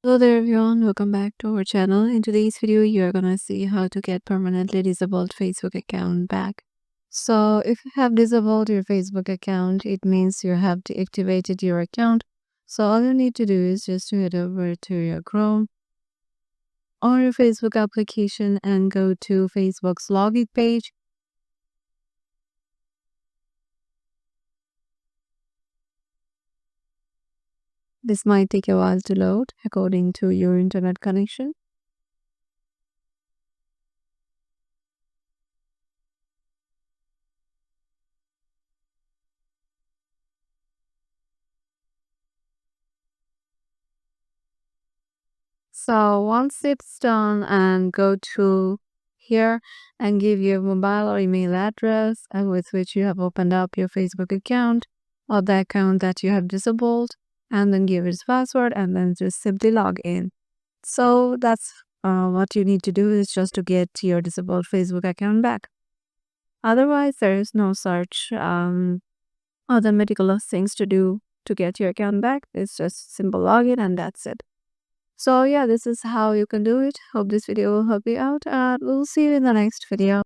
Hello there everyone, welcome back to our channel. In today's video, you're gonna see how to get permanently disabled Facebook account back. So if you have disabled your Facebook account, it means you have deactivated your account. So all you need to do is just to head over to your Chrome or your Facebook application and go to Facebook's login page. This might take a while to load according to your internet connection. So once it's done and go to here and give your mobile or email address and with which you have opened up your Facebook account or the account that you have disabled, and then give its password and then just simply log in. So that's what you need to do is just to get your disabled Facebook account back. Otherwise, there is no such other meticulous things to do to get your account back. It's just simple login and that's it. So yeah, this is how you can do it. Hope this video will help you out and we'll see you in the next video.